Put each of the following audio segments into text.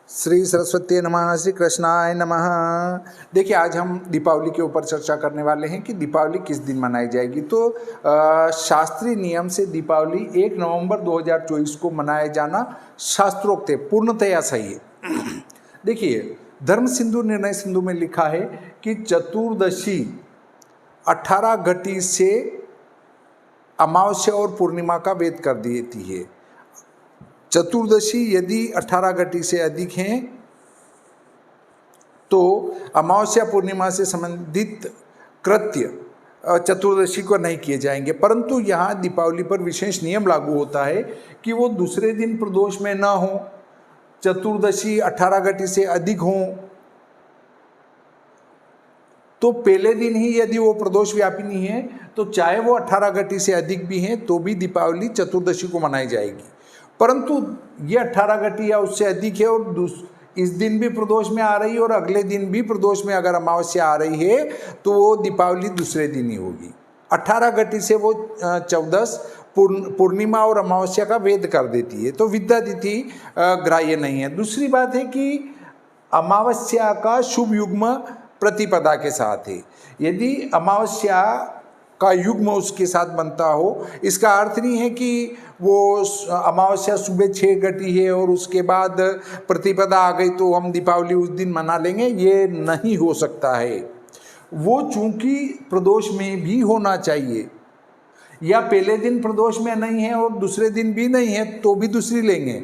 श्री सरस्वती नमः, श्री कृष्णाय नमः। देखिए, आज हम दीपावली के ऊपर चर्चा करने वाले हैं कि दीपावली किस दिन मनाई जाएगी। तो शास्त्रीय नियम से दीपावली 1 नवंबर 2024 को मनाया जाना शास्त्रोक्त है, पूर्णतया सही है। देखिए, धर्म सिंधु निर्णय सिंधु में लिखा है कि चतुर्दशी 18 घटी से अमावस्या और पूर्णिमा का भेद कर देती है। चतुर्दशी यदि 18 घटी से अधिक हैं तो अमावस्या पूर्णिमा से संबंधित कृत्य चतुर्दशी को नहीं किए जाएंगे, परंतु यहाँ दीपावली पर विशेष नियम लागू होता है कि वो दूसरे दिन प्रदोष में न हो, चतुर्दशी 18 घटी से अधिक हो तो पहले दिन ही यदि वो प्रदोष व्यापिनी है तो चाहे वो 18 घटी से अधिक भी हैं तो भी दीपावली चतुर्दशी को मनाई जाएगी। परंतु ये 18 घटी या उससे अधिक है और इस दिन भी प्रदोष में आ रही है और अगले दिन भी प्रदोष में अगर अमावस्या आ रही है तो वो दीपावली दूसरे दिन ही होगी। 18 घटी से वो 14 पूर्णिमा और अमावस्या का भेद कर देती है, तो विद्या तिथि ग्राह्य नहीं है। दूसरी बात है कि अमावस्या का शुभ युग्म प्रतिपदा के साथ है। यदि अमावस्या का युग्म उसके साथ बनता हो, इसका अर्थ नहीं है कि वो अमावस्या सुबह 6 घटी है और उसके बाद प्रतिपदा आ गई तो हम दीपावली उस दिन मना लेंगे, ये नहीं हो सकता है। वो चूंकि प्रदोष में भी होना चाहिए या पहले दिन प्रदोष में नहीं है और दूसरे दिन भी नहीं है तो भी दूसरी लेंगे,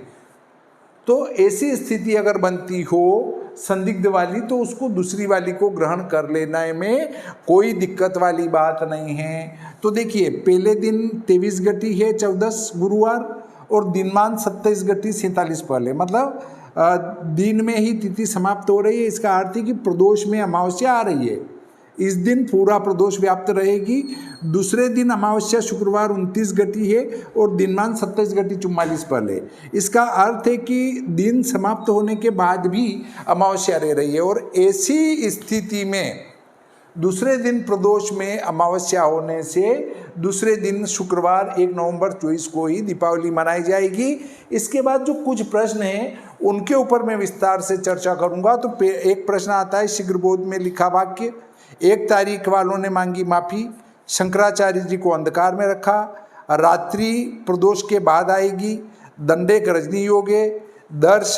तो ऐसी स्थिति अगर बनती हो संदिग्ध वाली तो उसको दूसरी वाली को ग्रहण कर लेने में कोई दिक्कत वाली बात नहीं है। तो देखिए, पहले दिन 23 घटी है 14 गुरुवार और दिनमान 27 घटी 47 पहले, मतलब दिन में ही तिथि समाप्त हो रही है। इसका अर्थ है कि प्रदोष में अमावस्या आ रही है, इस दिन पूरा प्रदोष व्याप्त रहेगी। दूसरे दिन अमावस्या शुक्रवार 29 घटी है और दिनमान 27 घटी 44 पहले। इसका अर्थ है कि दिन समाप्त होने के बाद भी अमावस्या रह रही है और ऐसी स्थिति में दूसरे दिन प्रदोष में अमावस्या होने से दूसरे दिन शुक्रवार 1 नवंबर 24 को ही दीपावली मनाई जाएगी। इसके बाद जो कुछ प्रश्न हैं उनके ऊपर मैं विस्तार से चर्चा करूंगा। तो एक प्रश्न आता है, शीघ्रबोध में लिखा वाक्य, 1 तारीख वालों ने मांगी माफी, शंकराचार्य जी को अंधकार में रखा, रात्रि प्रदोष के बाद आएगी, दंडेक रजनी योगे, दर्श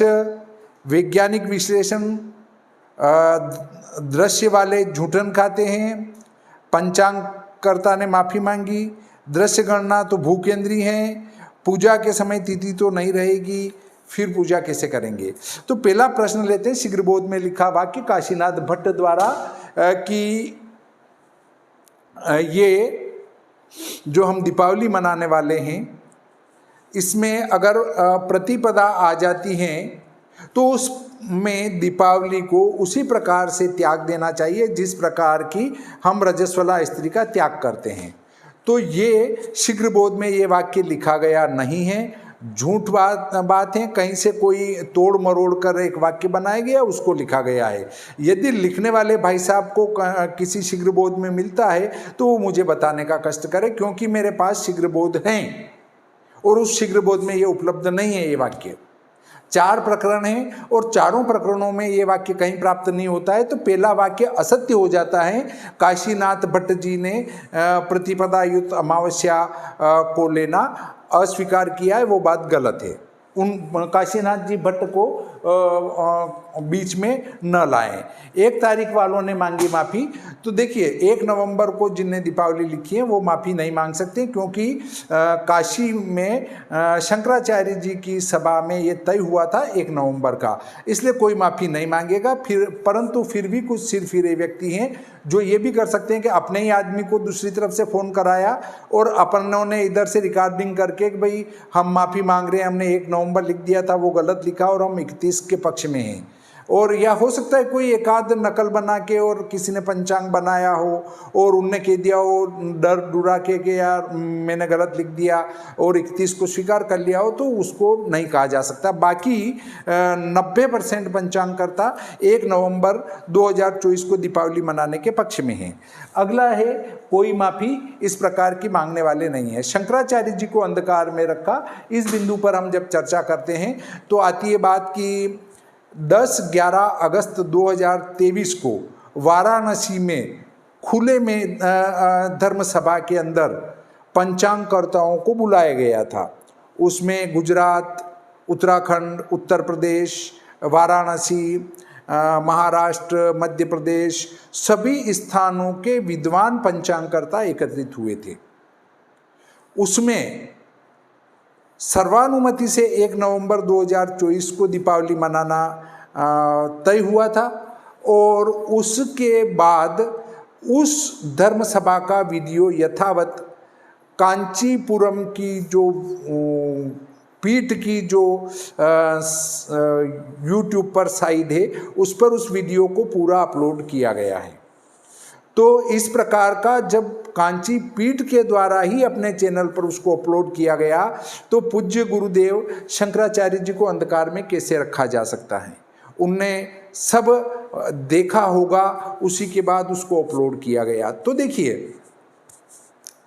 वैज्ञानिक विश्लेषण, दृश्य वाले झूठन खाते हैं, पंचांगकर्ता ने माफ़ी मांगी, दृश्य गणना तो भूकेंद्री हैं, पूजा के समय तिथि तो नहीं रहेगी, फिर पूजा कैसे करेंगे। तो पहला प्रश्न लेते हैं, शीघ्रबोध में लिखा वाक्य काशीनाथ भट्ट द्वारा कि ये जो हम दीपावली मनाने वाले हैं इसमें अगर प्रतिपदा आ जाती हैं तो उसमें दीपावली को उसी प्रकार से त्याग देना चाहिए जिस प्रकार की हम रजस्वला स्त्री का त्याग करते हैं। तो ये शीघ्रबोध में ये वाक्य लिखा गया नहीं है, झूठ बात है, कहीं से कोई तोड़ मरोड़ कर एक वाक्य बनाया गया उसको लिखा गया है। यदि लिखने वाले भाई साहब को किसी शीघ्रबोध में मिलता है तो वो मुझे बताने का कष्ट करे, क्योंकि मेरे पास शीघ्रबोध हैं और उस शीघ्रबोध में ये उपलब्ध नहीं है। ये वाक्य 4 प्रकरण हैं और चारों प्रकरणों में ये वाक्य कहीं प्राप्त नहीं होता है, तो पहला वाक्य असत्य हो जाता है। काशीनाथ भट्ट जी ने प्रतिपदा युक्त अमावस्या को लेना अस्वीकार किया है, वो बात गलत है। उन काशीनाथ जी भट्ट को बीच में न लाएं। 1 तारीख वालों ने मांगी माफ़ी, तो देखिए 1 नवंबर को जिनने दीपावली लिखी है वो माफ़ी नहीं मांग सकते, क्योंकि काशी में शंकराचार्य जी की सभा में ये तय हुआ था 1 नवंबर का, इसलिए कोई माफ़ी नहीं मांगेगा। परंतु फिर भी कुछ सिरफिरे व्यक्ति हैं जो ये भी कर सकते हैं कि अपने ही आदमी को दूसरी तरफ से फ़ोन कराया और अपनों ने इधर से रिकॉर्डिंग करके कि भाई हम माफ़ी मांग रहे हैं, हमने 1 नवंबर लिख दिया था, वो गलत लिखा और हम 31 के पक्ष में हैं। और या हो सकता है कोई एकाध नकल बना के और किसी ने पंचांग बनाया हो और उनने कह दिया हो डर डुरा के कि यार मैंने गलत लिख दिया और 31 को स्वीकार कर लिया हो, तो उसको नहीं कहा जा सकता। बाकी 90% पंचांगकर्ता 1 नवंबर 2024 को दीपावली मनाने के पक्ष में हैं। अगला है, कोई माफ़ी इस प्रकार की मांगने वाले नहीं है। शंकराचार्य जी को अंधकार में रखा, इस बिंदु पर हम जब चर्चा करते हैं तो आती है बात कि 10-11 अगस्त 2023 को वाराणसी में खुले में धर्म सभा के अंदर पंचांगकर्ताओं को बुलाया गया था। उसमें गुजरात, उत्तराखंड, उत्तर प्रदेश, वाराणसी, महाराष्ट्र, मध्य प्रदेश, सभी स्थानों के विद्वान पंचांगकर्ता एकत्रित हुए थे। उसमें सर्वानुमति से 1 नवंबर 2024 को दीपावली मनाना तय हुआ था और उसके बाद उस धर्म सभा का वीडियो यथावत कांचीपुरम की जो पीठ की जो यूट्यूब पर साइट है उस पर उस वीडियो को पूरा अपलोड किया गया है। तो इस प्रकार का जब कांची पीठ के द्वारा ही अपने चैनल पर उसको अपलोड किया गया तो पूज्य गुरुदेव शंकराचार्य जी को अंधकार में कैसे रखा जा सकता है। उनने सब देखा होगा, उसी के बाद उसको अपलोड किया गया। तो देखिए,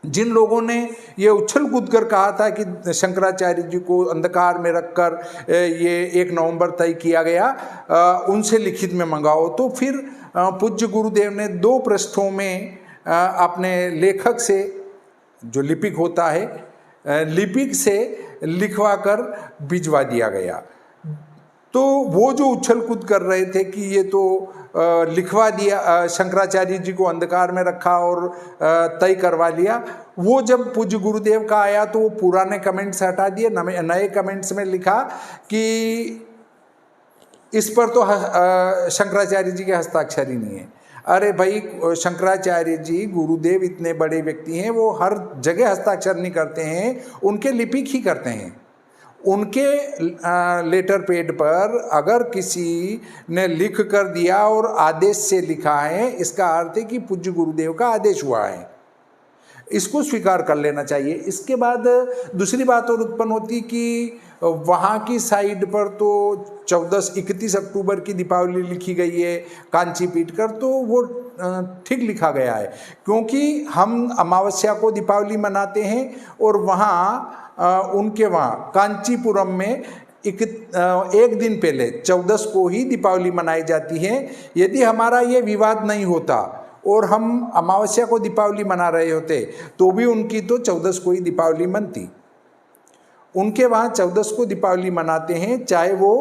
जिन लोगों ने ये उछल कूद कर कहा था कि शंकराचार्य जी को अंधकार में रखकर ये 1 नवंबर तय किया गया, उनसे लिखित में मंगाओ। तो फिर पूज्य गुरुदेव ने 2 पृष्ठों में अपने लेखक से, जो लिपिक होता है, लिपिक से लिखवा कर भिजवा दिया गया। तो वो जो उछल कूद कर रहे थे कि ये तो लिखवा दिया, शंकराचार्य जी को अंधकार में रखा और तय करवा लिया, वो जब पूज्य गुरुदेव का आया तो वो पुराने कमेंट्स हटा दिए, नए कमेंट्स में लिखा कि इस पर तो शंकराचार्य जी के हस्ताक्षर ही नहीं है। अरे भाई, शंकराचार्य जी गुरुदेव इतने बड़े व्यक्ति हैं, वो हर जगह हस्ताक्षर नहीं करते हैं, उनके लिपिक ही करते हैं। उनके लेटर पैड पर अगर किसी ने लिख कर दिया और आदेश से लिखा है, इसका अर्थ है कि पूज्य गुरुदेव का आदेश हुआ है, इसको स्वीकार कर लेना चाहिए। इसके बाद दूसरी बात और उत्पन्न होती कि वहाँ की साइड पर तो 31 अक्टूबर की दीपावली लिखी गई है कांची पीठ कर, तो वो ठीक लिखा गया है, क्योंकि हम अमावस्या को दीपावली मनाते हैं और वहाँ उनके वहाँ कांचीपुरम में एक दिन पहले 14 को ही दीपावली मनाई जाती है। यदि हमारा ये विवाद नहीं होता और हम अमावस्या को दीपावली मना रहे होते तो भी उनकी तो 14 को ही दीपावली मनती। उनके वहाँ 14 को दीपावली मनाते हैं, चाहे वो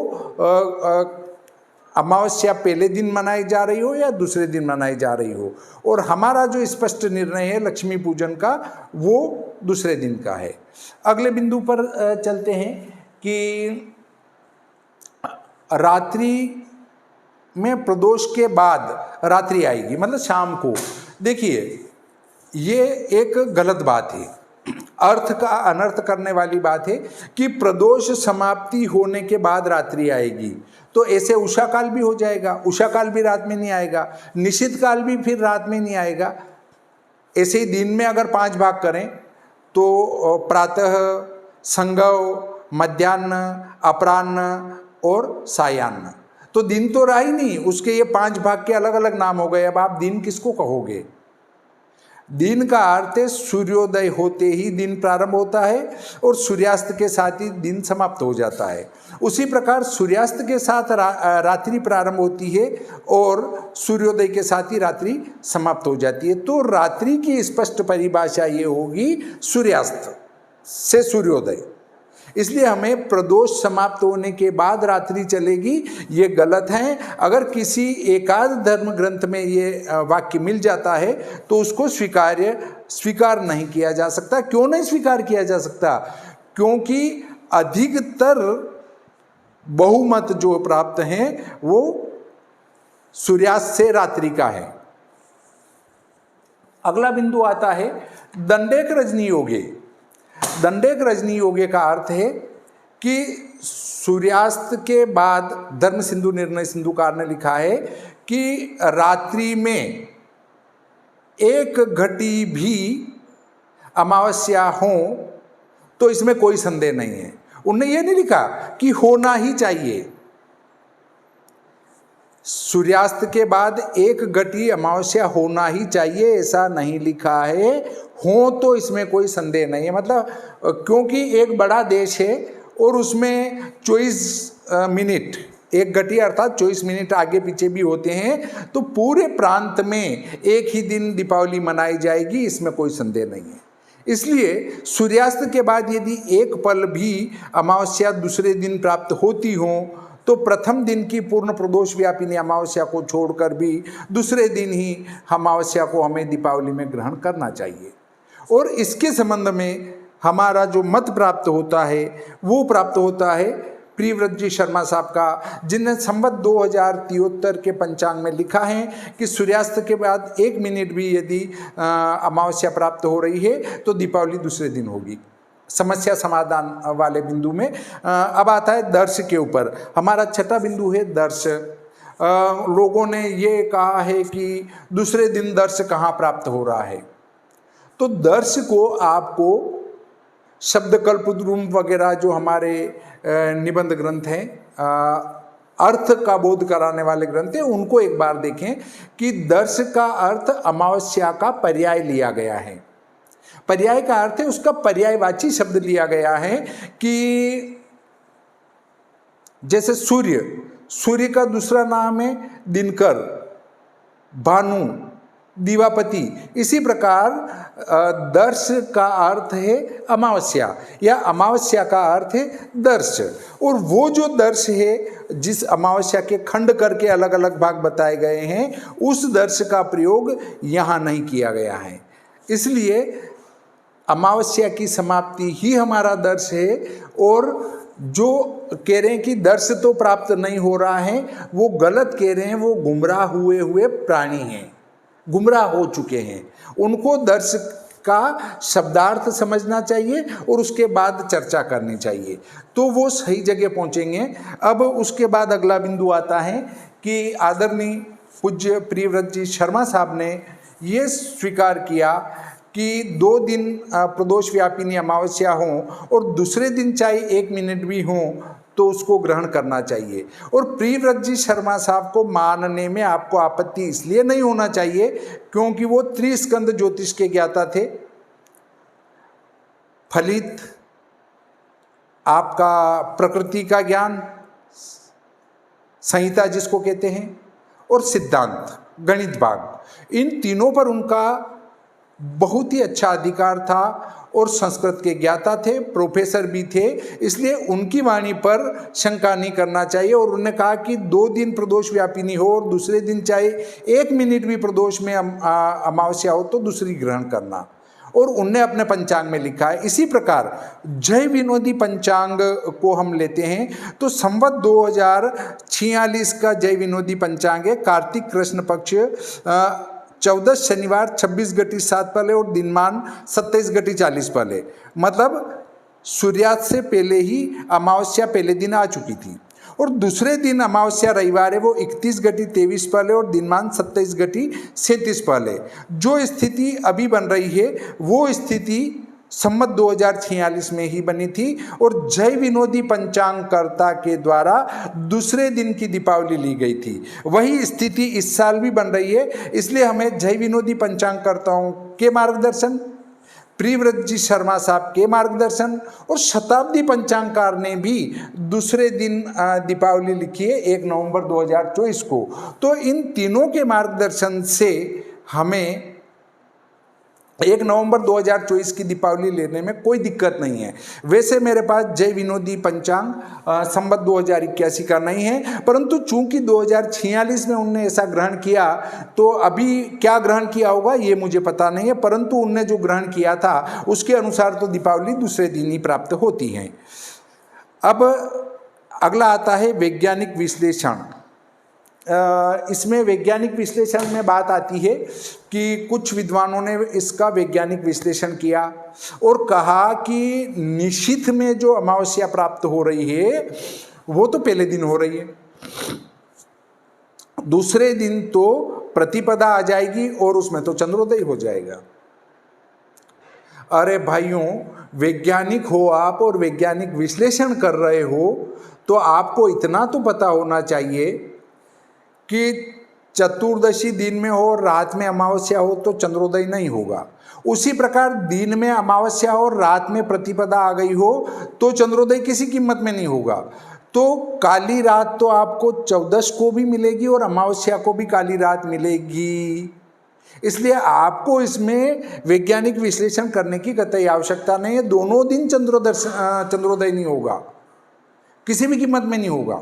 अमावस्या पहले दिन मनाई जा रही हो या दूसरे दिन मनाई जा रही हो। और हमारा जो स्पष्ट निर्णय है लक्ष्मी पूजन का, वो दूसरे दिन का है। अगले बिंदु पर चलते हैं कि रात्रि में प्रदोष के बाद रात्रि आएगी, मतलब शाम को। देखिए, ये एक गलत बात है, अर्थ का अनर्थ करने वाली बात है कि प्रदोष समाप्ति होने के बाद रात्रि आएगी। तो ऐसे उषा काल भी हो जाएगा, उषा काल भी रात में नहीं आएगा, निशित काल भी फिर रात में नहीं आएगा। ऐसे ही दिन में अगर 5 भाग करें तो प्रातः, संगव, मध्याह्न, अपराह्न और सायाह्न, तो दिन तो रहा ही नहीं, उसके ये 5 भाग के अलग अलग नाम हो गए। अब आप दिन किसको कहोगे? दिन का अर्थ है सूर्योदय होते ही दिन प्रारंभ होता है और सूर्यास्त के साथ ही दिन समाप्त हो जाता है। उसी प्रकार सूर्यास्त के साथ रात्रि प्रारंभ होती है और सूर्योदय के साथ ही रात्रि समाप्त हो जाती है। तो रात्रि की स्पष्ट परिभाषा ये होगी सूर्यास्त से सूर्योदय। इसलिए हमें प्रदोष समाप्त होने के बाद रात्रि चलेगी, ये गलत है। अगर किसी एकाध धर्म ग्रंथ में ये वाक्य मिल जाता है तो उसको स्वीकार नहीं किया जा सकता। क्यों नहीं स्वीकार किया जा सकता? क्योंकि अधिकतर बहुमत जो प्राप्त हैं वो सूर्यास्त से रात्रि का है। अगला बिंदु आता है दंडेक रजनी योगे। दंडेक रजनी योगे का अर्थ है कि सूर्यास्त के बाद धर्म सिंधु निर्णय सिंधुकार ने लिखा है कि रात्रि में 1 घटी भी अमावस्या हो तो इसमें कोई संदेह नहीं है। उनने ये नहीं लिखा कि होना ही चाहिए। सूर्यास्त के बाद 1 घटी अमावस्या होना ही चाहिए ऐसा नहीं लिखा है। हो तो इसमें कोई संदेह नहीं है। मतलब क्योंकि एक बड़ा देश है और उसमें 24 मिनट 1 घटी अर्थात 24 मिनट आगे पीछे भी होते हैं तो पूरे प्रांत में एक ही दिन दीपावली मनाई जाएगी, इसमें कोई संदेह नहीं है। इसलिए सूर्यास्त के बाद यदि एक पल भी अमावस्या दूसरे दिन प्राप्त होती हो तो प्रथम दिन की पूर्ण प्रदोष व्यापिनी अमावस्या को छोड़कर भी दूसरे दिन ही अमावस्या को हमें दीपावली में ग्रहण करना चाहिए। और इसके संबंध में हमारा जो मत प्राप्त होता है वो प्राप्त होता है प्रियव्रत जी शर्मा साहब का, जिन्हें संवत 2073 के पंचांग में लिखा है कि सूर्यास्त के बाद 1 मिनट भी यदि अमावस्या प्राप्त हो रही है तो दीपावली दूसरे दिन होगी। समस्या समाधान वाले बिंदु में अब आता है दर्श के ऊपर। हमारा छठा बिंदु है दर्श। लोगों ने ये कहा है कि दूसरे दिन दर्श कहाँ प्राप्त हो रहा है, तो दर्श को आपको शब्दकल्पद्रुम वगैरह जो हमारे निबंध ग्रंथ हैं, अर्थ का बोध कराने वाले ग्रंथ हैं, उनको एक बार देखें कि दर्श का अर्थ अमावस्या का पर्याय लिया गया है। पर्याय का अर्थ है उसका पर्यायवाची शब्द लिया गया है कि जैसे सूर्य का दूसरा नाम है दिनकर, भानु, दीवापति। इसी प्रकार दर्श का अर्थ है अमावस्या या अमावस्या का अर्थ है दर्श। और वो जो दर्श है जिस अमावस्या के खंड करके अलग अलग भाग बताए गए हैं उस दर्श का प्रयोग यहाँ नहीं किया गया है। इसलिए अमावस्या की समाप्ति ही हमारा दर्श है। और जो कह रहे हैं कि दर्श तो प्राप्त नहीं हो रहा है वो गलत कह रहे हैं, वो गुमराह हुए प्राणी हैं, गुमराह हो चुके हैं। उनको दर्श का शब्दार्थ समझना चाहिए और उसके बाद चर्चा करनी चाहिए, तो वो सही जगह पहुंचेंगे। अब उसके बाद अगला बिंदु आता है कि आदरणीय पूज्य प्रियव्रत जी शर्मा साहब ने ये स्वीकार किया कि 2 दिन प्रदोष व्यापिनी अमावस्या हो और दूसरे दिन चाहे 1 मिनट भी हो तो उसको ग्रहण करना चाहिए। और प्रियव्रत जी शर्मा साहब को मानने में आपको आपत्ति इसलिए नहीं होना चाहिए क्योंकि वो त्रिस्कंद ज्योतिष के ज्ञाता थे। फलित आपका प्रकृति का ज्ञान, संहिता जिसको कहते हैं, और सिद्धांत गणित भाग, इन तीनों पर उनका बहुत ही अच्छा अधिकार था और संस्कृत के ज्ञाता थे, प्रोफेसर भी थे। इसलिए उनकी वाणी पर शंका नहीं करना चाहिए। और उन्होंने कहा कि 2 दिन प्रदोष व्यापिनी हो और दूसरे दिन चाहे 1 मिनट भी प्रदोष में अमावस्या हो तो दूसरी ग्रहण करना, और उनने अपने पंचांग में लिखा है। इसी प्रकार जय विनोदी पंचांग को हम लेते हैं तो संवत 2046 का जय विनोदी पंचांग है। कार्तिक कृष्ण पक्ष 14 शनिवार 26 घटी 7 पहले और दिनमान 27 घटी 40 पहले, मतलब सूर्यास्त से पहले ही अमावस्या पहले दिन आ चुकी थी। और दूसरे दिन अमावस्या रविवार है वो 31 घटी 23 पहले और दिनमान 27 घटी 37 पहले। जो स्थिति अभी बन रही है वो स्थिति संवत 2046 में ही बनी थी और जय विनोदी पंचांगकर्ता के द्वारा दूसरे दिन की दीपावली ली गई थी। वही स्थिति इस साल भी बन रही है। इसलिए हमें जय विनोदी पंचांगकर्ताओं के मार्गदर्शन, प्रियव्रत जी शर्मा साहब के मार्गदर्शन और शताब्दी पंचांगकार ने भी दूसरे दिन दीपावली लिखी है 1 नवंबर 2024 को। तो इन तीनों के मार्गदर्शन से हमें 1 नवंबर 2024 की दीपावली लेने में कोई दिक्कत नहीं है। वैसे मेरे पास जय विनोदी पंचांग संवत 2081 का नहीं है, परंतु चूंकि 2046 में उनने ऐसा ग्रहण किया तो अभी क्या ग्रहण किया होगा ये मुझे पता नहीं है, परंतु उनने जो ग्रहण किया था उसके अनुसार तो दीपावली दूसरे दिन ही प्राप्त होती है। अब अगला आता है वैज्ञानिक विश्लेषण। इसमें वैज्ञानिक विश्लेषण में बात आती है कि कुछ विद्वानों ने इसका वैज्ञानिक विश्लेषण किया और कहा कि निशीथ में जो अमावस्या प्राप्त हो रही है वो तो पहले दिन हो रही है, दूसरे दिन तो प्रतिपदा आ जाएगी और उसमें तो चंद्रोदय हो जाएगा। अरे भाइयों, वैज्ञानिक हो आप और वैज्ञानिक विश्लेषण कर रहे हो तो आपको इतना तो पता होना चाहिए कि चतुर्दशी दिन में हो और रात में अमावस्या हो तो चंद्रोदय नहीं होगा। उसी प्रकार दिन में अमावस्या और रात में प्रतिपदा आ गई हो तो चंद्रोदय किसी कीमत में नहीं होगा। तो काली रात तो आपको 14 को भी मिलेगी और अमावस्या को भी काली रात मिलेगी। इसलिए आपको इसमें वैज्ञानिक विश्लेषण करने की कतई आवश्यकता नहीं है। दोनों दिन चंद्रोदय नहीं होगा, किसी भी कीमत में नहीं होगा,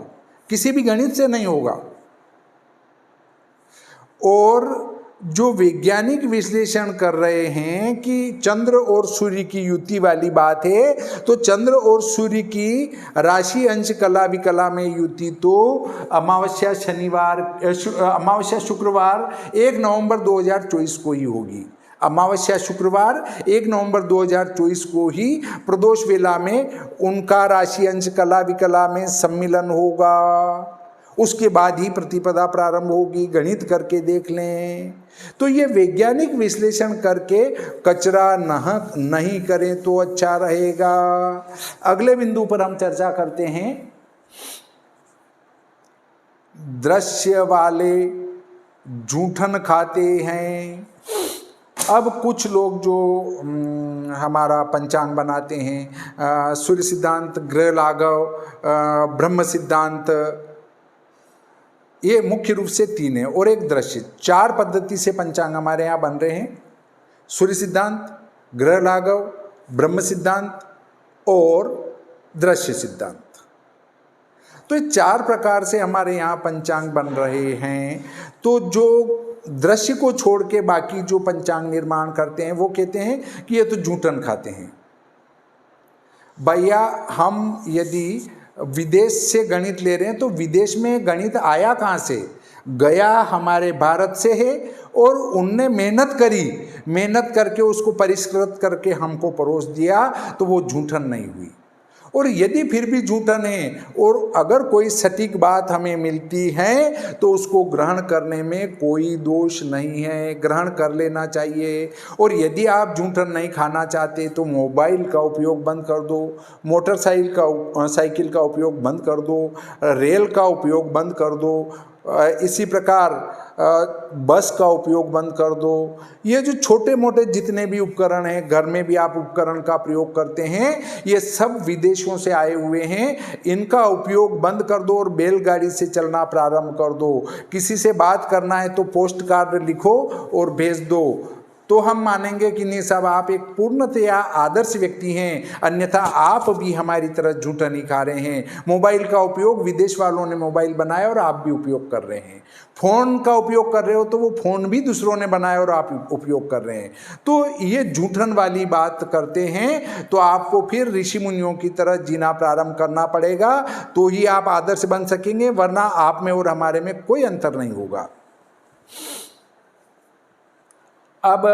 किसी भी गणित से नहीं होगा। और जो वैज्ञानिक विश्लेषण कर रहे हैं कि चंद्र और सूर्य की युति वाली बात है, तो चंद्र और सूर्य की राशि अंश कला विकला में युति तो अमावस्या शुक्रवार 1 नवंबर 2024 को ही होगी। अमावस्या शुक्रवार 1 नवंबर 2024 को ही प्रदोष वेला में उनका राशि अंश कला विकला में सम्मिलन होगा। उसके बाद ही प्रतिपदा प्रारंभ होगी। गणित करके देख लें। तो ये वैज्ञानिक विश्लेषण करके कचरा नहीं करें तो अच्छा रहेगा। अगले बिंदु पर हम चर्चा करते हैं दृश्य वाले जूठन खाते हैं। अब कुछ लोग जो हमारा पंचांग बनाते हैं, सूर्य सिद्धांत, ग्रह लाघव, ब्रह्म सिद्धांत, ये मुख्य रूप से 3 है और एक दृश्य, 4 पद्धति से पंचांग हमारे यहाँ बन रहे हैं। सूर्य सिद्धांत, ग्रह लाघव, ब्रह्म सिद्धांत और दृश्य सिद्धांत। तो ये 4 प्रकार से हमारे यहाँ पंचांग बन रहे हैं। तो जो दृश्य को छोड़ के बाकी जो पंचांग निर्माण करते हैं वो कहते हैं कि ये तो जूठन खाते हैं। भैया, हम यदि विदेश से गणित ले रहे हैं तो विदेश में गणित आया कहाँ से? गया हमारे भारत से है और उनने मेहनत करी, मेहनत करके उसको परिष्कृत करके हमको परोस दिया, तो वो जूठन नहीं हुई। और यदि फिर भी जूठन है और अगर कोई सटीक बात हमें मिलती है तो उसको ग्रहण करने में कोई दोष नहीं है, ग्रहण कर लेना चाहिए। और यदि आप जूठन नहीं खाना चाहते तो मोबाइल का उपयोग बंद कर दो, मोटरसाइकिल का उपयोग बंद कर दो, रेल का उपयोग बंद कर दो, इसी प्रकार बस का उपयोग बंद कर दो। ये जो छोटे मोटे जितने भी उपकरण हैं, घर में भी आप उपकरण का प्रयोग करते हैं, ये सब विदेशों से आए हुए हैं। इनका उपयोग बंद कर दो और बैलगाड़ी से चलना प्रारंभ कर दो। किसी से बात करना है तो पोस्ट कार्ड लिखो और भेज दो, तो हम मानेंगे कि नहीं साहब आप एक पूर्णतया आदर्श व्यक्ति हैं, अन्यथा आप भी हमारी तरह जूठन ही खा रहे हैं। मोबाइल का उपयोग विदेश वालों ने मोबाइल बनाया और आप भी उपयोग कर रहे हैं। फ़ोन का उपयोग कर रहे हो तो वो फ़ोन भी दूसरों ने बनाया और आप उपयोग कर रहे हैं। तो ये जूठन वाली बात करते हैं तो आपको फिर ऋषि मुनियों की तरह जीना प्रारंभ करना पड़ेगा, तो ही आप आदर्श बन सकेंगे, वरना आप में और हमारे में कोई अंतर नहीं होगा। अब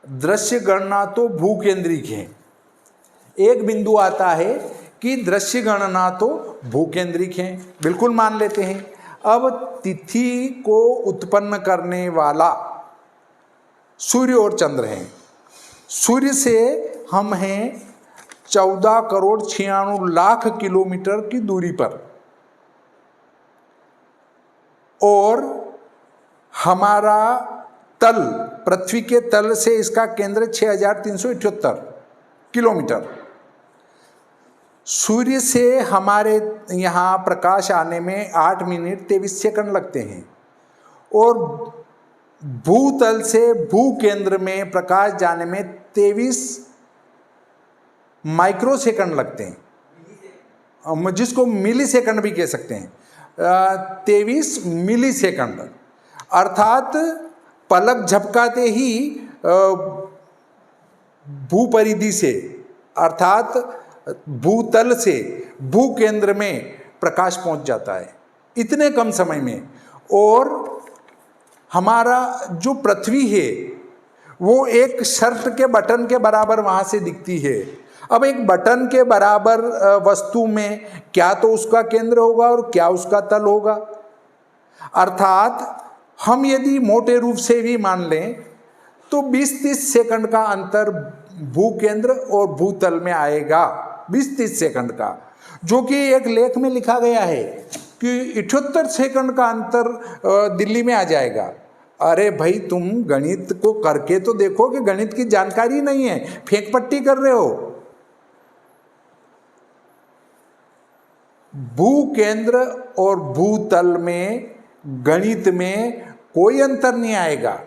दृश्य गणना तो भूकेंद्रिक है। एक बिंदु आता है कि दृश्य गणना तो भूकेंद्रिक है, बिल्कुल मान लेते हैं। अब तिथि को उत्पन्न करने वाला सूर्य और चंद्र हैं। सूर्य से हम हैं 14 करोड़ 96 लाख किलोमीटर की दूरी पर और हमारा तल, पृथ्वी के तल से इसका केंद्र 6378 किलोमीटर। सूर्य से हमारे यहाँ प्रकाश आने में 8 मिनट 23 सेकंड लगते हैं और भूतल से भू केंद्र में प्रकाश जाने में 23 माइक्रो सेकंड लगते हैं, जिसको मिली सेकंड भी कह सकते हैं। 23 मिली सेकंड, अर्थात पलक झपकाते ही भूपरिधि से अर्थात भूतल से भू केंद्र में प्रकाश पहुंच जाता है इतने कम समय में। और हमारा जो पृथ्वी है वो एक शर्ट के बटन के बराबर वहाँ से दिखती है। अब एक बटन के बराबर वस्तु में क्या तो उसका केंद्र होगा और क्या उसका तल होगा। अर्थात हम यदि मोटे रूप से भी मान लें तो 20-30 सेकंड का अंतर भू केंद्र और भूतल में आएगा, 20-30 सेकंड का, जो कि एक लेख में लिखा गया है कि 78 सेकंड का अंतर दिल्ली में आ जाएगा। अरे भाई, तुम गणित को करके तो देखो कि गणित की जानकारी नहीं है, फेंक पट्टी कर रहे हो। भू केंद्र और भूतल में गणित में कोई अंतर नहीं आएगा।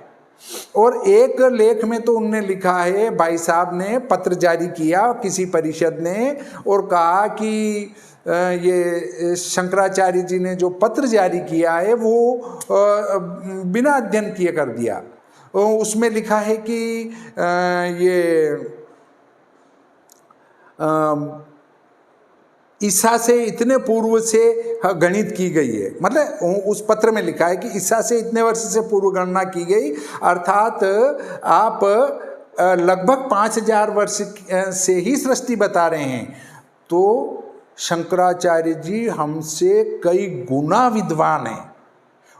और एक लेख में तो उनने लिखा है, भाई साहब ने पत्र जारी किया किसी परिषद ने और कहा कि ये शंकराचार्य जी ने जो पत्र जारी किया है वो बिना अध्ययन किए कर दिया। उसमें लिखा है कि ये ईसा से इतने पूर्व से गणित की गई है, मतलब उस पत्र में लिखा है कि ईसा से इतने वर्ष से पूर्व गणना की गई, अर्थात आप लगभग 5000 वर्ष से ही सृष्टि बता रहे हैं। तो शंकराचार्य जी हमसे कई गुना विद्वान हैं,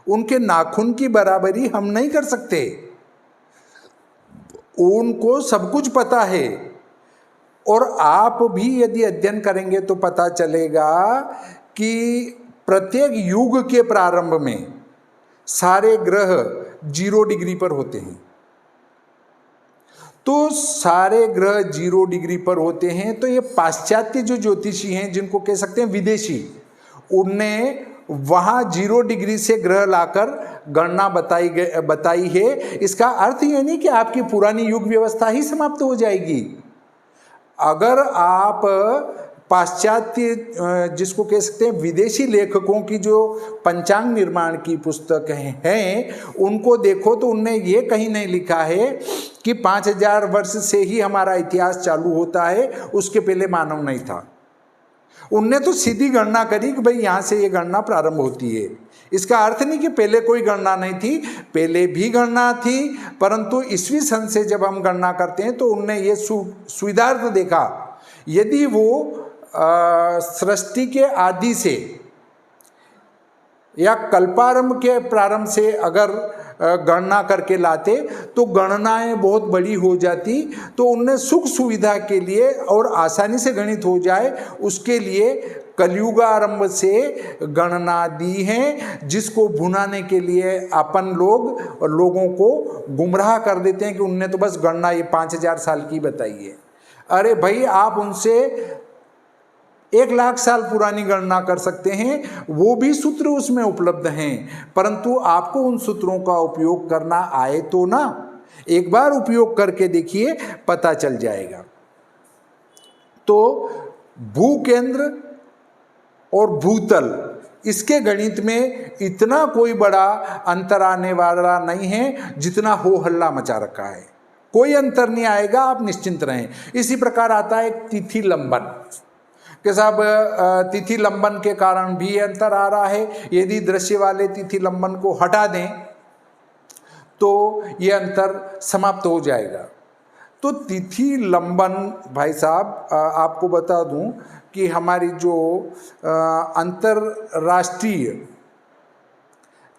उनके नाखून की बराबरी हम नहीं कर सकते, उनको सब कुछ पता है। और आप भी यदि अध्ययन करेंगे तो पता चलेगा कि प्रत्येक युग के प्रारंभ में सारे ग्रह 0 डिग्री पर होते हैं। तो सारे ग्रह 0 डिग्री पर होते हैं, तो ये पाश्चात्य जो ज्योतिषी हैं, जिनको कह सकते हैं विदेशी, उनने वहाँ 0 डिग्री से ग्रह लाकर गणना बताई है। इसका अर्थ ये नहीं कि आपकी पुरानी युग व्यवस्था ही समाप्त हो जाएगी। अगर आप पाश्चात्य जिसको कह सकते हैं विदेशी लेखकों की जो पंचांग निर्माण की पुस्तक हैं उनको देखो तो उनने ये कहीं नहीं लिखा है कि 5000 वर्ष से ही हमारा इतिहास चालू होता है, उसके पहले मानव नहीं था। उनने तो सीधी गणना करी कि भाई यहाँ से ये गणना प्रारंभ होती है। इसका अर्थ नहीं कि पहले कोई गणना नहीं थी, पहले भी गणना थी, परंतु ईस्वी सन से जब हम गणना करते हैं तो उनने ये सुविधार्थ देखा, यदि वो सृष्टि के आदि से या कल्पारंभ के प्रारंभ से अगर गणना करके लाते तो गणनाएं बहुत बड़ी हो जाती। तो उनने सुख सुविधा के लिए और आसानी से गणित हो जाए उसके लिए कलयुगारंभ से गणना दी है, जिसको भुनाने के लिए अपन लोग और लोगों को गुमराह कर देते हैं कि उनने तो बस गणना ये 5000 साल की बताई है। अरे भाई, आप उनसे 1,00,000 साल पुरानी गणना कर सकते हैं, वो भी सूत्र उसमें उपलब्ध हैं, परंतु आपको उन सूत्रों का उपयोग करना आए तो ना। एक बार उपयोग करके देखिए, पता चल जाएगा। तो भूकेंद्र और भूतल, इसके गणित में इतना कोई बड़ा अंतर आने वाला नहीं है जितना हो हल्ला मचा रखा है। कोई अंतर नहीं आएगा, आप निश्चिंत रहें। इसी प्रकार आता है तिथि लंबन के साहब, तिथि लंबन के कारण भी अंतर आ रहा है। यदि दृश्य वाले तिथि लंबन को हटा दें तो ये अंतर समाप्त हो जाएगा। तो तिथि लंबन, भाई साहब आपको बता दूं कि हमारी जो अंतरराष्ट्रीय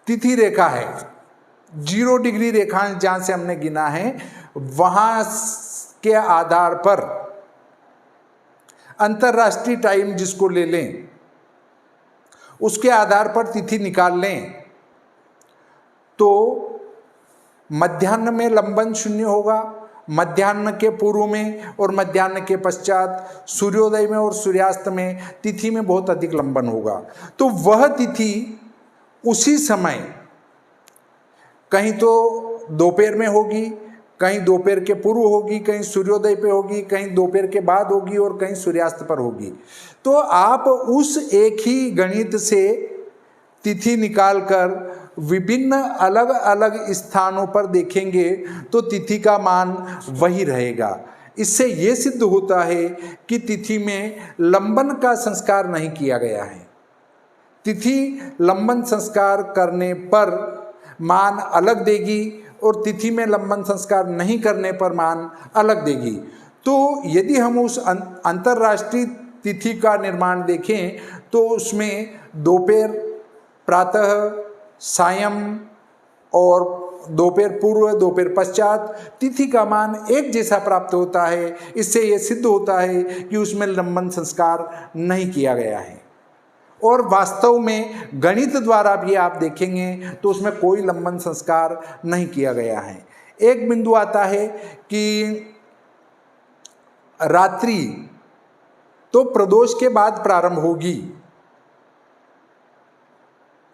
तिथि रेखा है, 0 डिग्री रेखा जहाँ से हमने गिना है, वहाँ के आधार पर अंतरराष्ट्रीय टाइम जिसको ले लें, उसके आधार पर तिथि निकाल लें तो मध्याह्न में लंबन 0 होगा, मध्याह्न के पूर्व में और मध्याह्न के पश्चात, सूर्योदय में और सूर्यास्त में तिथि में बहुत अधिक लंबन होगा। तो वह तिथि उसी समय कहीं तो दोपहर में होगी, कहीं दोपहर के पूर्व होगी, कहीं सूर्योदय पे होगी, कहीं दोपहर के बाद होगी और कहीं सूर्यास्त पर होगी। तो आप उस एक ही गणित से तिथि निकालकर विभिन्न अलग अलग स्थानों पर देखेंगे तो तिथि का मान वही रहेगा। इससे ये सिद्ध होता है कि तिथि में लंबन का संस्कार नहीं किया गया है। तिथि लंबन संस्कार करने पर मान अलग देगी और तिथि में लंबन संस्कार नहीं करने पर मान अलग देगी। तो यदि हम उस अंतरराष्ट्रीय तिथि का निर्माण देखें तो उसमें दोपहर, प्रातः, सायं और दोपहर पूर्व, दोपहर पश्चात तिथि का मान एक जैसा प्राप्त होता है। इससे यह सिद्ध होता है कि उसमें लंबन संस्कार नहीं किया गया है। और वास्तव में गणित द्वारा भी आप देखेंगे तो उसमें कोई लंबन संस्कार नहीं किया गया है। एक बिंदु आता है कि रात्रि तो प्रदोष के बाद प्रारंभ होगी,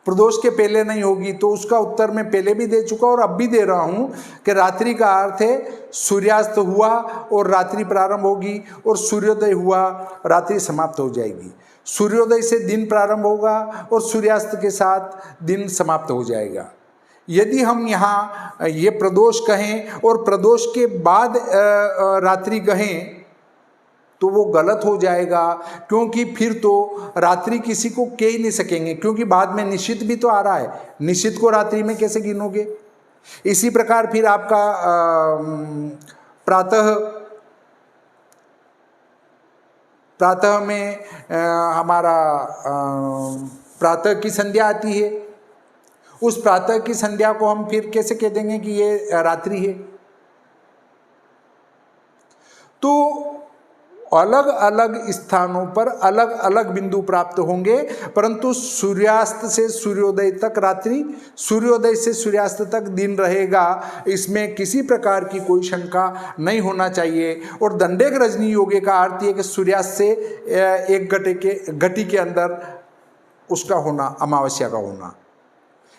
प्रदोष के पहले नहीं होगी, तो उसका उत्तर मैं पहले भी दे चुका और अब भी दे रहा हूँ कि रात्रि का अर्थ है सूर्यास्त हुआ और रात्रि प्रारंभ होगी, और सूर्योदय हुआ रात्रि समाप्त हो जाएगी। सूर्योदय से दिन प्रारंभ होगा और सूर्यास्त के साथ दिन समाप्त हो जाएगा। यदि हम यहाँ ये प्रदोष कहें और प्रदोष के बाद रात्रि कहें तो वो गलत हो जाएगा, क्योंकि फिर तो रात्रि किसी को कह ही नहीं सकेंगे, क्योंकि बाद में निश्चित भी तो आ रहा है। निश्चित को रात्रि में कैसे गिनोगे? इसी प्रकार फिर आपका प्रातः में हमारा प्रातः की संध्या आती है। उस प्रातः की संध्या को हम फिर कैसे कह देंगे कि ये रात्रि है? तो अलग अलग स्थानों पर अलग अलग बिंदु प्राप्त होंगे, परंतु सूर्यास्त से सूर्योदय तक रात्रि, सूर्योदय से सूर्यास्त तक दिन रहेगा। इसमें किसी प्रकार की कोई शंका नहीं होना चाहिए। और दंडेक रजनी योगे का अर्थ है कि सूर्यास्त से एक घटी के अंदर उसका होना, अमावस्या का होना।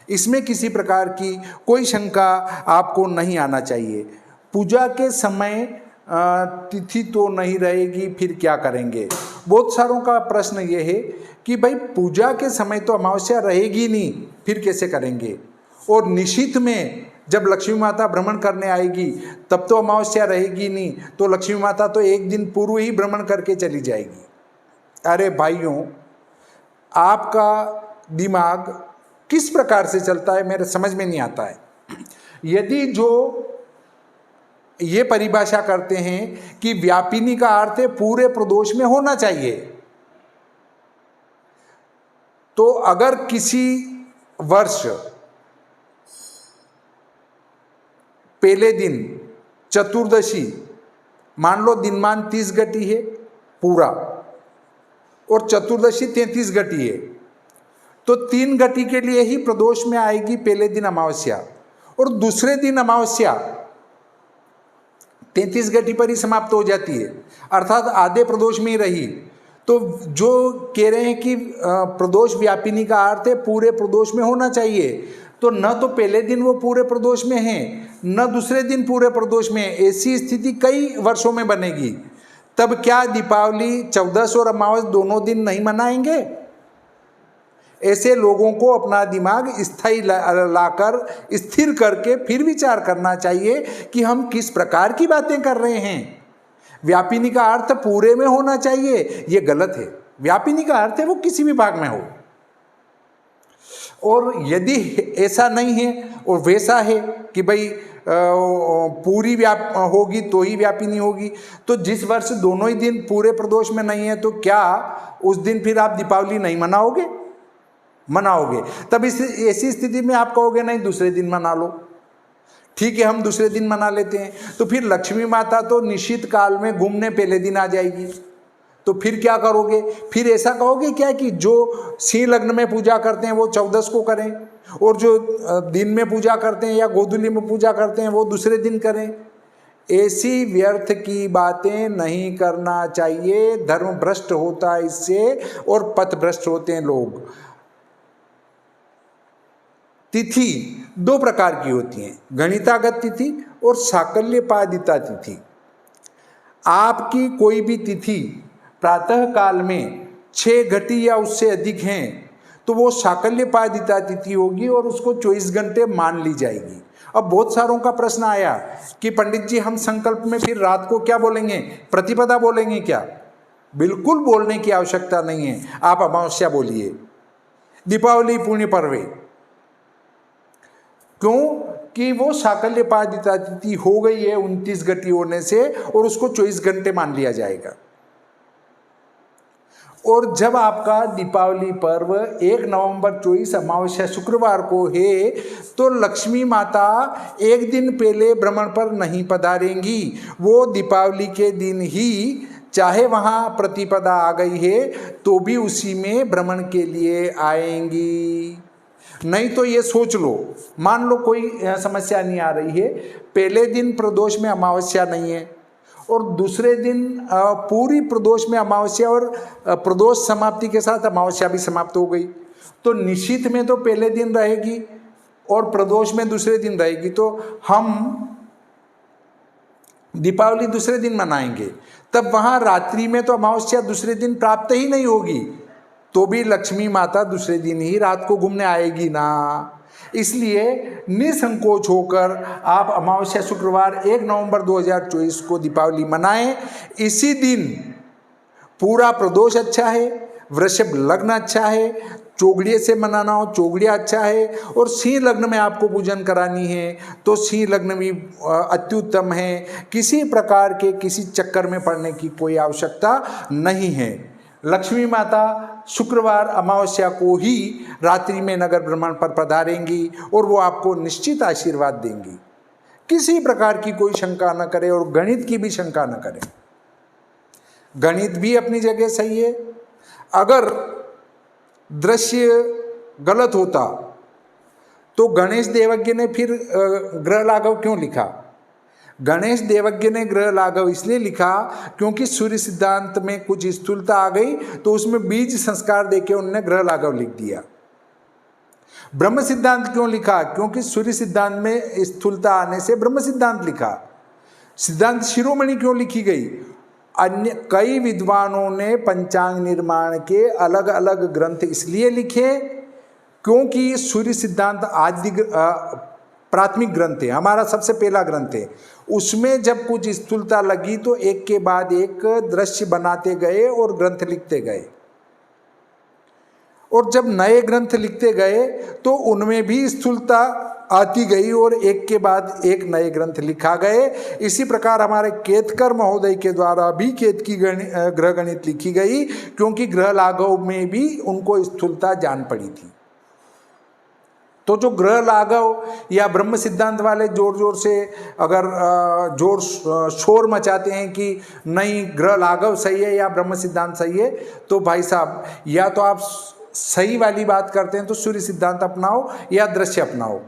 इसमें किसी प्रकार की कोई शंका आपको नहीं आना चाहिए। पूजा के समय तिथि तो नहीं रहेगी, फिर क्या करेंगे? बहुत सारों का प्रश्न ये है कि भाई पूजा के समय तो अमावस्या रहेगी नहीं, फिर कैसे करेंगे? और निशीथ में जब लक्ष्मी माता भ्रमण करने आएगी तब तो अमावस्या रहेगी नहीं, तो लक्ष्मी माता तो एक दिन पूर्व ही भ्रमण करके चली जाएगी। अरे भाइयों, आपका दिमाग किस प्रकार से चलता है मेरे समझ में नहीं आता है। यदि जो ये परिभाषा करते हैं कि व्यापिनी का अर्थ है पूरे प्रदोष में होना चाहिए, तो अगर किसी वर्ष पहले दिन चतुर्दशी, मान लो दिनमान 30 घटी है पूरा और चतुर्दशी 33 घटी है, तो 3 घटी के लिए ही प्रदोष में आएगी पहले दिन अमावस्या, और दूसरे दिन अमावस्या 33 घटी पर ही समाप्त हो जाती है, अर्थात आधे प्रदोष में ही रही। तो जो कह रहे हैं कि प्रदोष व्यापिनी का अर्थ है पूरे प्रदोष में होना चाहिए, तो न तो पहले दिन वो पूरे प्रदोष में है, न दूसरे दिन पूरे प्रदोष में है। ऐसी स्थिति कई वर्षों में बनेगी। तब क्या दीपावली 14 और अमावस दोनों दिन नहीं मनाएंगे? ऐसे लोगों को अपना दिमाग स्थायी लाकर स्थिर करके फिर विचार करना चाहिए कि हम किस प्रकार की बातें कर रहे हैं। व्यापिनी का अर्थ पूरे में होना चाहिए, ये गलत है। व्यापिनी का अर्थ है वो किसी भी भाग में हो। और यदि ऐसा नहीं है और वैसा है कि भाई पूरी होगी तो ही व्यापिनी होगी, तो जिस वर्ष दोनों ही दिन पूरे प्रदोष में नहीं है, तो क्या उस दिन फिर आप दीपावली नहीं मनाओगे? तब ऐसी स्थिति में आप कहोगे नहीं दूसरे दिन मना लो। ठीक है, हम दूसरे दिन मना लेते हैं, तो फिर लक्ष्मी माता तो निश्चित काल में घूमने पहले दिन आ जाएगी, तो फिर क्या करोगे? फिर ऐसा कहोगे क्या कि जो सिंह लग्न में पूजा करते हैं वो 14 को करें, और जो दिन में पूजा करते हैं या गोधूली में पूजा करते हैं वो दूसरे दिन करें? ऐसी व्यर्थ की बातें नहीं करना चाहिए। धर्म भ्रष्ट होता है इससे, और पथ भ्रष्ट होते हैं लोग। तिथि 2 प्रकार की होती हैं, गणितागत तिथि और साकल्यपादिता तिथि। आपकी कोई भी तिथि प्रातः काल में 6 घटी या उससे अधिक हैं तो वो साकल्यपादिता तिथि होगी और उसको 24 घंटे मान ली जाएगी। अब बहुत सारों का प्रश्न आया कि पंडित जी हम संकल्प में फिर रात को क्या बोलेंगे? प्रतिपदा बोलेंगे क्या? बिल्कुल बोलने की आवश्यकता नहीं है। आप अमावस्या बोलिए, दीपावली पुण्य पर्वे, क्यों कि वो साकल्यपादिता तिथि हो गई है 29 घटी होने से, और उसको 24 घंटे मान लिया जाएगा। और जब आपका दीपावली पर्व 1 नवंबर 24 अमावस्या शुक्रवार को है, तो लक्ष्मी माता एक दिन पहले भ्रमण पर नहीं पधारेंगी। वो दीपावली के दिन ही, चाहे वहाँ प्रतिपदा आ गई है तो भी उसी में भ्रमण के लिए आएंगी। नहीं तो ये सोच लो, मान लो कोई समस्या नहीं आ रही है, पहले दिन प्रदोष में अमावस्या नहीं है और दूसरे दिन पूरी प्रदोष में अमावस्या, और प्रदोष समाप्ति के साथ अमावस्या भी समाप्त हो गई, तो निश्चित में तो पहले दिन रहेगी और प्रदोष में दूसरे दिन रहेगी, तो हम दीपावली दूसरे दिन मनाएंगे। तब वहाँ रात्रि में तो अमावस्या दूसरे दिन प्राप्त ही नहीं होगी, तो भी लक्ष्मी माता दूसरे दिन ही रात को घूमने आएगी ना। इसलिए निसंकोच होकर आप अमावस्या शुक्रवार 1 नवंबर 2024 को दीपावली मनाएं। इसी दिन पूरा प्रदोष अच्छा है, वृषभ लग्न अच्छा है, चौगड़िए से मनाना हो चौगड़िया अच्छा है, और सिंह लग्न में आपको पूजन करानी है तो सिंह लग्न भी अत्युत्तम है। किसी प्रकार के किसी चक्कर में पड़ने की कोई आवश्यकता नहीं है। लक्ष्मी माता शुक्रवार अमावस्या को ही रात्रि में नगर भ्रमण पर पधारेंगी और वो आपको निश्चित आशीर्वाद देंगी। किसी प्रकार की कोई शंका न करें और गणित की भी शंका न करें। गणित भी अपनी जगह सही है। अगर दृश्य गलत होता तो गणेश देवज्ञ ने फिर ग्रह लाघव क्यों लिखा? गणेश देवज्ञ ने ग्रह लाघव इसलिए लिखा क्योंकि सूर्य सिद्धांत में कुछ स्थूलता आ गई, तो उसमें बीज संस्कार देके उन्होंने ग्रह लाघव लिख दिया। ब्रह्म सिद्धांत क्यों लिखा? क्योंकि सूर्य सिद्धांत में स्थूलता आने से ब्रह्म सिद्धांत लिखा। सिद्धांत शिरोमणि क्यों लिखी गई? अन्य कई विद्वानों ने पंचांग निर्माण के अलग अलग ग्रंथ इसलिए लिखे क्योंकि सूर्य सिद्धांत आदि प्राथमिक ग्रंथ है, हमारा सबसे पहला ग्रंथ है। उसमें जब कुछ स्थूलता लगी तो एक के बाद एक दृश्य बनाते गए और ग्रंथ लिखते गए, और जब नए ग्रंथ लिखते गए तो उनमें भी स्थूलता आती गई और एक के बाद एक नए ग्रंथ लिखा गए। इसी प्रकार हमारे केतकर महोदय के द्वारा भी केत की ग्रह गणित लिखी गई क्योंकि ग्रह लाघव में भी उनको स्थूलता जान पड़ी थी। तो जो ग्रह लाघव या ब्रह्म सिद्धांत वाले जोर जोर से अगर जोर शोर मचाते हैं कि नहीं ग्रह लाघव सही है या ब्रह्म सिद्धांत सही है, तो भाई साहब या तो आप सही वाली बात करते हैं तो सूर्य सिद्धांत अपनाओ या दृश्य अपनाओ,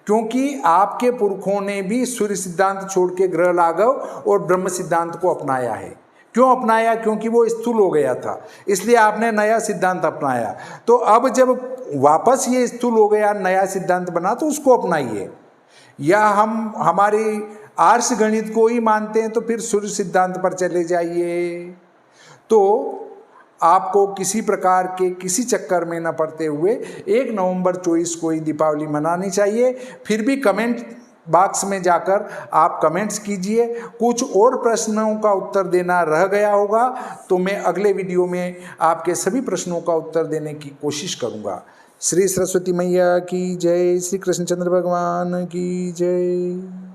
क्योंकि आपके पुरखों ने भी सूर्य सिद्धांत छोड़ के ग्रह लाघव और ब्रह्म सिद्धांत को अपनाया है। क्यों अपनाया? क्योंकि वो स्थूल हो गया था, इसलिए आपने नया सिद्धांत अपनाया। तो अब जब वापस ये स्थूल हो गया, नया सिद्धांत बना, तो उसको अपनाइए। या हम हमारी आर्ष गणित को ही मानते हैं तो फिर सूर्य सिद्धांत पर चले जाइए। तो आपको किसी प्रकार के किसी चक्कर में न पड़ते हुए 1 नवंबर 24 को ही दीपावली मनानी चाहिए। फिर भी कमेंट बॉक्स में जाकर आप कमेंट्स कीजिए। कुछ और प्रश्नों का उत्तर देना रह गया होगा तो मैं अगले वीडियो में आपके सभी प्रश्नों का उत्तर देने की कोशिश करूंगा। श्री सरस्वती मैया की जय, श्री कृष्णचंद्र भगवान की जय।